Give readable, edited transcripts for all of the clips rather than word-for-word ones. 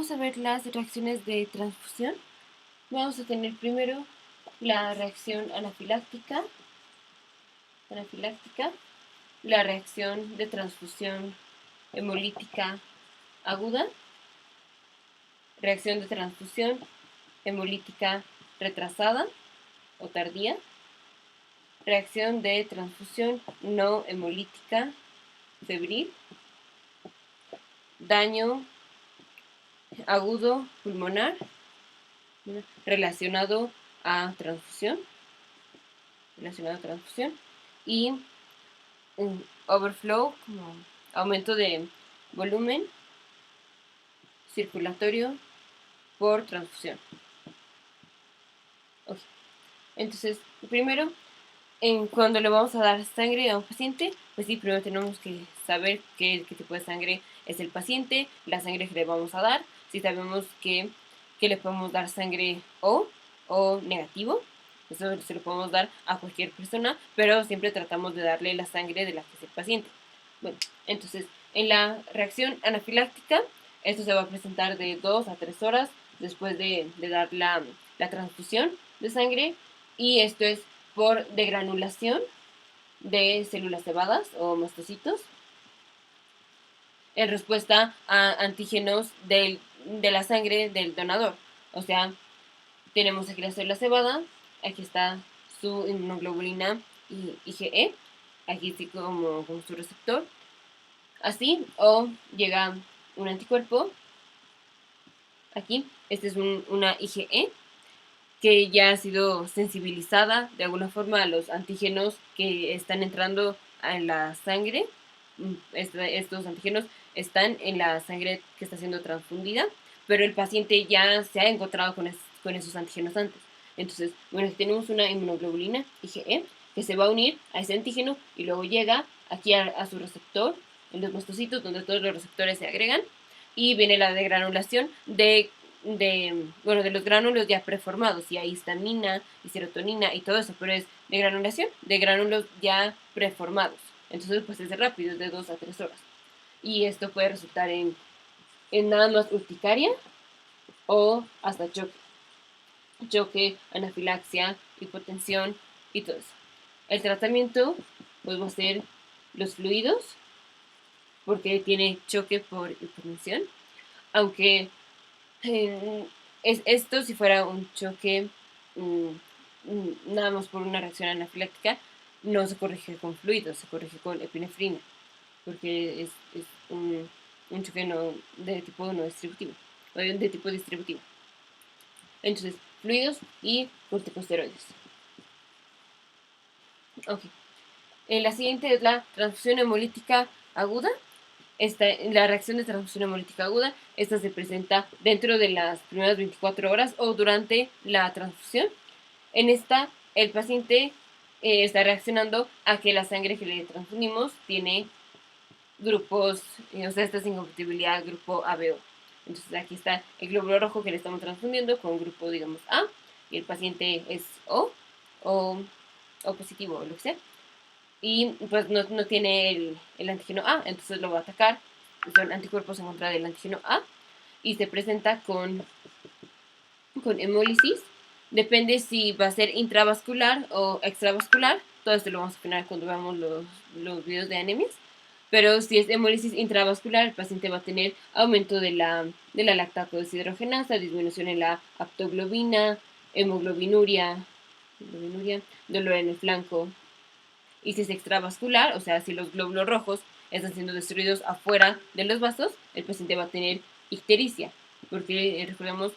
Vamos a ver las reacciones de transfusión. Vamos a tener primero la reacción anafiláctica, la reacción de transfusión hemolítica aguda, reacción de transfusión hemolítica retrasada o tardía, reacción de transfusión no hemolítica febril, daño agudo pulmonar relacionado a transfusión y un overflow, como aumento de volumen circulatorio por transfusión. Okay. Entonces, primero, cuando le vamos a dar sangre a un paciente, pues sí, primero tenemos que saber qué tipo de sangre es el paciente, la sangre que le vamos a dar. Si sabemos que le podemos dar sangre O negativo, eso se lo podemos dar a cualquier persona, pero siempre tratamos de darle la sangre de la que es el paciente. Bueno, entonces, en la reacción anafiláctica, esto se va a presentar de 2 a 3 horas después de dar la transfusión de sangre, y esto es por degranulación de células cebadas o mastocitos en respuesta a antígenos de la sangre del donador. O sea, tenemos aquí la célula cebada, aquí está su inmunoglobulina IgE, aquí sí como su receptor, así, o llega un anticuerpo, aquí, este es una IgE, que ya ha sido sensibilizada de alguna forma a los antígenos que están entrando en la sangre. Estos antígenos están en la sangre que está siendo transfundida, pero el paciente ya se ha encontrado con esos antígenos antes. Entonces, bueno, tenemos una inmunoglobulina IgE que se va a unir a ese antígeno y luego llega aquí a su receptor, en los mastocitos, donde todos los receptores se agregan, y viene la degranulación de los gránulos ya preformados, y hay histamina y serotonina y todo eso, pero es de granulación, de gránulos ya preformados. Entonces, pues es rápido, es de 2 a 3 horas. Y esto puede resultar en nada más urticaria o hasta choque, anafilaxia, hipotensión y todo eso. El tratamiento pues va a ser los fluidos, porque tiene choque por hipotensión, aunque esto si fuera un choque nada más por una reacción anafiláctica, no se corrige con fluidos, se corrige con epinefrina, porque es un choque de tipo no distributivo, de tipo distributivo. Entonces, fluidos y corticosteroides. Ok. La siguiente es la transfusión hemolítica aguda. La reacción de transfusión hemolítica aguda, esta se presenta dentro de las primeras 24 horas o durante la transfusión. En esta, el paciente está reaccionando a que la sangre que le transfundimos tiene grupos, o sea, esta es incompatibilidad grupo ABO. Entonces aquí está el glóbulo rojo que le estamos transfundiendo con grupo, digamos, A, y el paciente es o positivo, o lo que sea. Y pues no tiene el antígeno A, entonces lo va a atacar. Son anticuerpos en contra del antígeno A y se presenta con hemólisis. Depende si va a ser intravascular o extravascular. Todo esto lo vamos a afinar cuando veamos los videos de anemias. Pero si es hemólisis intravascular, el paciente va a tener aumento de la lactato deshidrogenasa, disminución en la aptoglobina, hemoglobinuria, dolor en el flanco. Y si es extravascular, o sea, si los glóbulos rojos están siendo destruidos afuera de los vasos, el paciente va a tener ictericia, porque recordemos,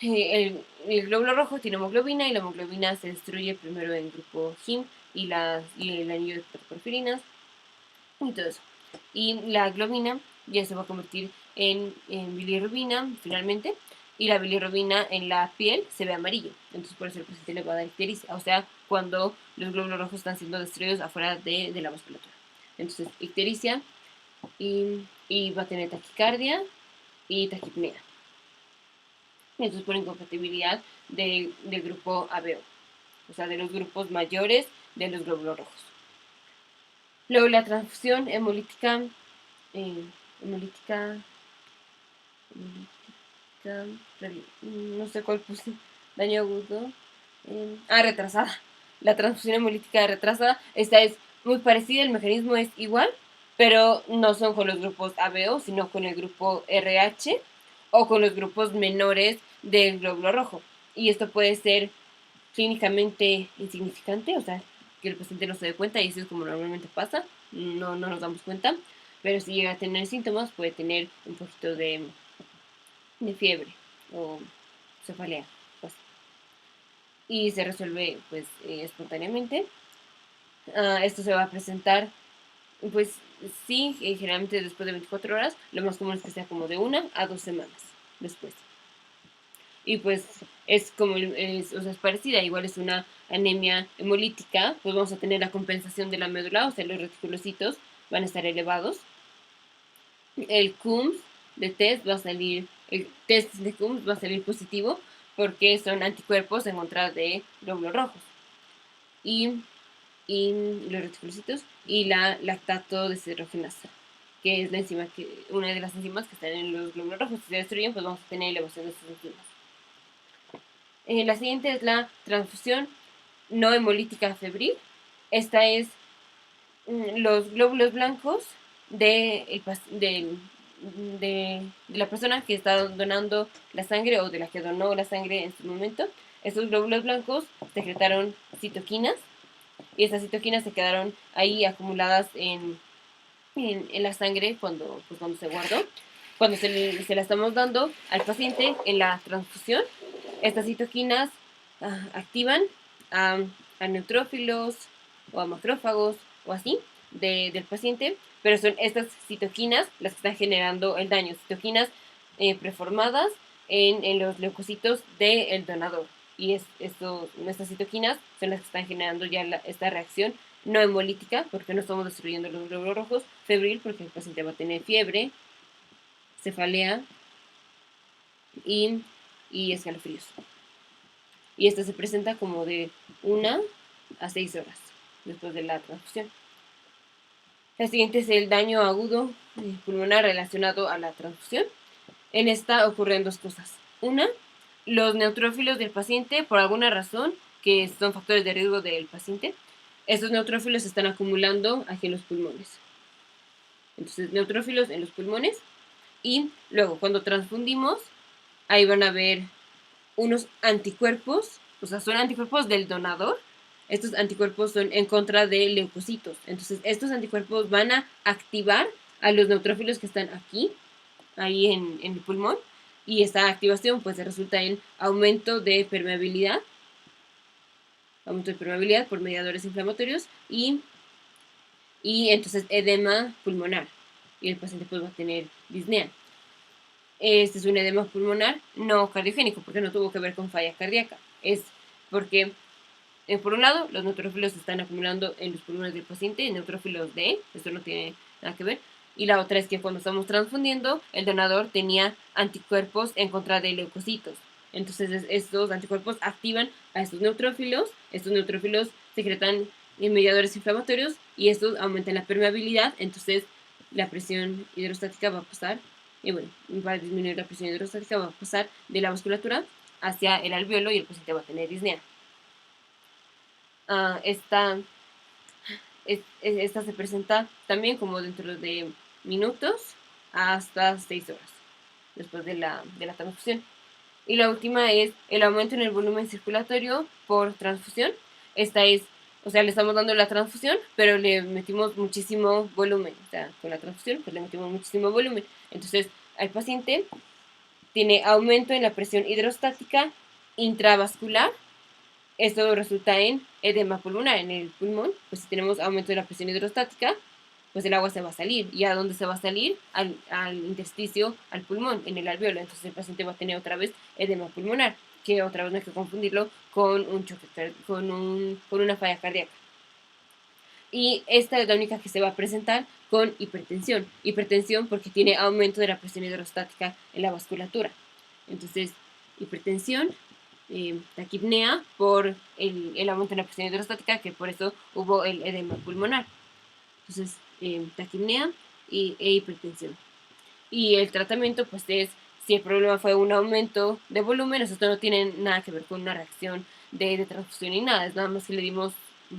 el glóbulo rojo tiene hemoglobina y la hemoglobina se destruye primero en grupo Him y el anillo de protoporfirinas y todo eso. Y la globina ya se va a convertir en bilirrubina finalmente, y la bilirrubina en la piel se ve amarillo. Entonces por eso el paciente le va a dar ictericia, o sea, cuando los glóbulos rojos están siendo destruidos afuera de la vasculatura. Entonces, ictericia, y va a tener taquicardia y taquipnea. Esto es por incompatibilidad del grupo ABO, o sea, de los grupos mayores de los glóbulos rojos. Luego la transfusión hemolítica, hemolítica hemolítica, no sé cuál puse, daño agudo, retrasada. La transfusión hemolítica retrasada, esta es muy parecida, el mecanismo es igual, pero no son con los grupos ABO, sino con el grupo RH o con los grupos menores del glóbulo rojo. Y esto puede ser clínicamente insignificante, o sea, que el paciente no se dé cuenta y eso es como normalmente pasa, no nos damos cuenta, pero si llega a tener síntomas puede tener un poquito de fiebre o cefalea, pues, y se resuelve pues espontáneamente. Esto se va a presentar pues sí, generalmente después de 24 horas, lo más común es que sea como de 1 a 2 semanas después. Y pues es como, o sea, es parecida, igual es una anemia hemolítica, pues vamos a tener la compensación de la médula, o sea, los reticulocitos van a estar elevados. El CUMS de test va a salir, el test de CUMS va a salir positivo porque son anticuerpos en contra de glóbulos rojos. Y los reticulocitos y la lactato deshidrogenasa, que es la enzima una de las enzimas que están en los glóbulos rojos. Si se destruyen, pues vamos a tener elevación de estas enzimas. La siguiente es la transfusión no hemolítica febril. Esta es los glóbulos blancos de la persona que está donando la sangre o de la que donó la sangre en su momento. Estos glóbulos blancos secretaron citoquinas y estas citoquinas se quedaron ahí acumuladas en la sangre cuando se guardó. Cuando se la estamos dando al paciente en la transfusión, estas citoquinas activan a neutrófilos o a macrófagos o así del paciente, pero son estas citoquinas las que están generando el daño, citoquinas preformadas en los leucocitos del donador. Y estas citoquinas son las que están generando ya esta reacción no hemolítica, porque no estamos destruyendo los glóbulos rojos, febril, porque el paciente va a tener fiebre, cefalea y escalofríos. Y esta se presenta como de 1 a 6 horas después de la transfusión. La siguiente es el daño agudo pulmonar relacionado a la transfusión. En esta ocurren dos cosas. Una, los neutrófilos del paciente, por alguna razón, que son factores de riesgo del paciente, estos neutrófilos se están acumulando aquí en los pulmones. Entonces, neutrófilos en los pulmones. Y luego, cuando transfundimos, ahí van a ver unos anticuerpos, o sea, son anticuerpos del donador. Estos anticuerpos son en contra de leucocitos. Entonces, estos anticuerpos van a activar a los neutrófilos que están aquí, ahí en el pulmón. Y esta activación pues resulta en aumento de permeabilidad por mediadores inflamatorios y entonces edema pulmonar. Y el paciente pues va a tener disnea. Este es un edema pulmonar no cardiogénico porque no tuvo que ver con falla cardíaca. Es porque, por un lado, los neutrófilos se están acumulando en los pulmones del paciente, neutrófilos D, esto no tiene nada que ver. Y la otra es que cuando estamos transfundiendo, el donador tenía anticuerpos en contra de leucocitos. Entonces estos anticuerpos activan a estos neutrófilos secretan mediadores inflamatorios y estos aumentan la permeabilidad, entonces la presión hidrostática va a pasar, y bueno, va a disminuir la presión hidrostática, va a pasar de la vasculatura hacia el alveolo y el paciente va a tener disnea. Esta se presenta también como dentro de minutos hasta 6 horas después de la transfusión. Y la última es el aumento en el volumen circulatorio por transfusión. Esta es, o sea, le estamos dando la transfusión, pero le metimos muchísimo volumen. O sea, con la transfusión, pues le metimos muchísimo volumen. Entonces, al paciente tiene aumento en la presión hidrostática intravascular. Esto resulta en edema pulmonar en el pulmón. Pues si tenemos aumento de la presión hidrostática, pues el agua se va a salir. ¿Y a dónde se va a salir? Al intersticio, al pulmón, en el alveolo. Entonces el paciente va a tener otra vez edema pulmonar, que otra vez no hay que confundirlo con un choque, con una falla cardíaca. Y esta es la única que se va a presentar con hipertensión. Hipertensión porque tiene aumento de la presión hidrostática en la vasculatura. Entonces, hipertensión, taquipnea por el aumento de la presión hidrostática, que por eso hubo el edema pulmonar. Entonces, taquipnea e hipertensión. Y el tratamiento pues es Si el problema fue un aumento de volumen, esto no tiene nada que ver con una reacción de transfusión ni nada, es nada más que le dimos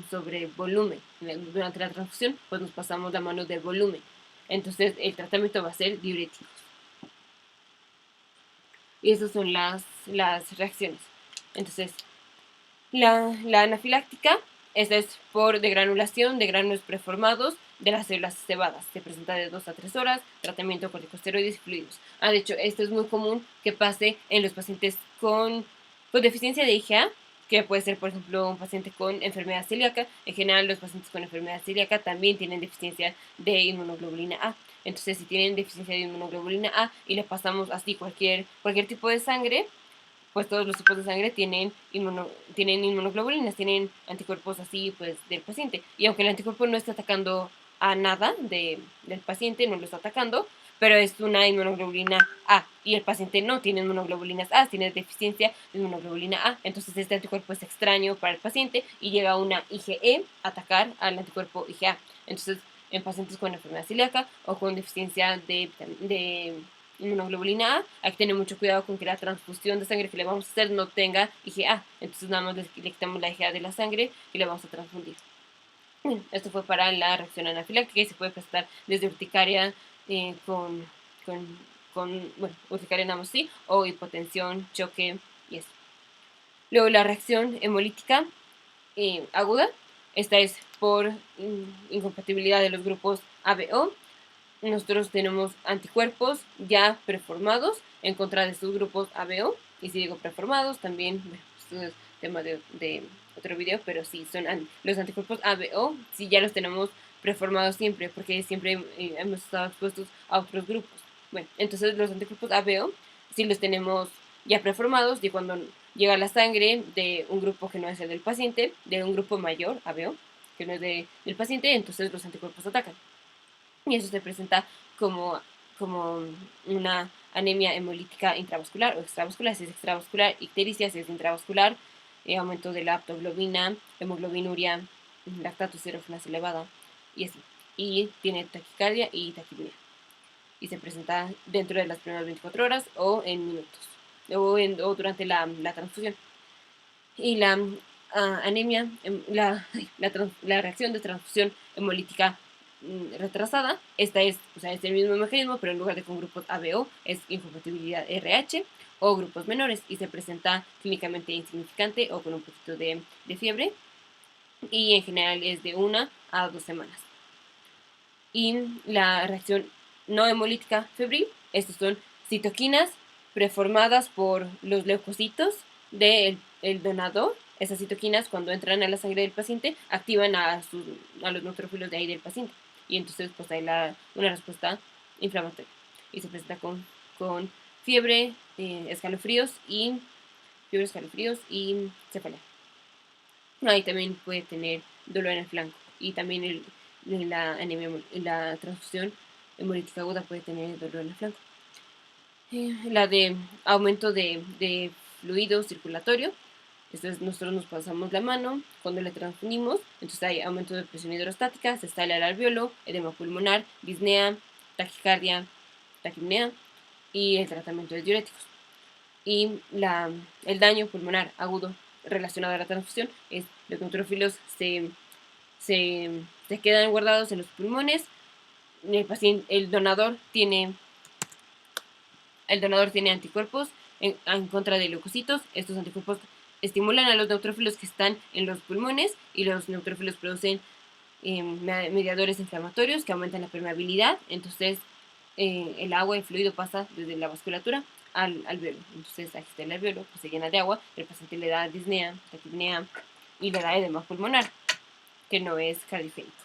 sobre volumen. Durante la transfusión, pues nos pasamos la mano del volumen. Entonces, el tratamiento va a ser diuréticos. Y esas son las reacciones. Entonces, la anafiláctica, esta es por degranulación de gránulos preformados de las células cebadas. Se presenta de 2 a 3 horas, tratamiento corticosteroides y fluidos. De hecho, esto es muy común que pase en los pacientes con deficiencia de IgA, que puede ser, por ejemplo, un paciente con enfermedad celíaca. En general, los pacientes con enfermedad celíaca también tienen deficiencia de inmunoglobulina A. Entonces, si tienen deficiencia de inmunoglobulina A y le pasamos así cualquier tipo de sangre, pues todos los tipos de sangre tienen inmunoglobulinas, tienen anticuerpos así pues del paciente. Y aunque el anticuerpo no está atacando a nada del paciente, no lo está atacando, pero es una inmunoglobulina A y el paciente no tiene inmunoglobulinas A, tiene deficiencia de inmunoglobulina A. Entonces este anticuerpo es extraño para el paciente y llega una IgE a atacar al anticuerpo IgA. Entonces en pacientes con enfermedad celíaca o con deficiencia de inmunoglobulina A, hay que tener mucho cuidado con que la transfusión de sangre que le vamos a hacer no tenga IgA. Entonces nada más le quitamos la IgA de la sangre y le vamos a transfundir. Bueno, esto fue para la reacción anafiláctica y se puede presentar desde urticaria urticaria nada más sí, o hipotensión, choque y eso. Luego la reacción hemolítica aguda, esta es por incompatibilidad de los grupos ABO. Nosotros tenemos anticuerpos ya preformados en contra de estos grupos ABO. Y si digo preformados, también, bueno, esto es tema de otro video, pero sí, son los anticuerpos ABO, sí ya los tenemos preformados siempre, porque siempre hemos estado expuestos a otros grupos. Bueno, entonces los anticuerpos ABO sí los tenemos ya preformados y cuando llega la sangre de un grupo que no es el del paciente, de un grupo mayor, ABO, que no es del paciente, entonces los anticuerpos atacan. Y eso se presenta como una anemia hemolítica intravascular o extravascular. Si es extravascular, ictericia; si es intravascular, aumento de la aptoglobina, hemoglobinuria, lactato serógenas elevada y así. Y tiene taquicardia y taquipnea. Y se presenta dentro de las primeras 24 horas o en minutos o durante la transfusión. Y la anemia, la reacción de transfusión hemolítica retrasada, esta es el mismo mecanismo, pero en lugar de con grupos ABO es incompatibilidad RH o grupos menores y se presenta clínicamente insignificante o con un poquito de fiebre y en general es de 1 a 2 semanas. Y la reacción no hemolítica febril, estos son citoquinas preformadas por los leucocitos del donador. Esas citoquinas, cuando entran a la sangre del paciente, activan a los neutrófilos de ahí del paciente. Y entonces pues hay una respuesta inflamatoria. Y se presenta con fiebre, escalofríos y cefalea. Ahí también puede tener dolor en el flanco. Y también la anemia, la transfusión hemolítica aguda puede tener dolor en el flanco. La de aumento de fluido circulatorio. Entonces nosotros nos pasamos la mano cuando le transfundimos. Entonces hay aumento de presión hidrostática, se sale al alveolo, edema pulmonar, disnea, taquicardia, taquipnea y el tratamiento de diuréticos. Y el daño pulmonar agudo relacionado a la transfusión es los neutrófilos se quedan guardados en los pulmones. El donador tiene anticuerpos en contra de leucocitos. Estos anticuerpos estimulan a los neutrófilos que están en los pulmones y los neutrófilos producen mediadores inflamatorios que aumentan la permeabilidad. Entonces el agua, el fluido pasa desde la vasculatura al alveolo. Entonces aquí está el alveolo, pues se llena de agua, el paciente le da disnea, taquipnea y le da edema pulmonar, que no es cardiogénico.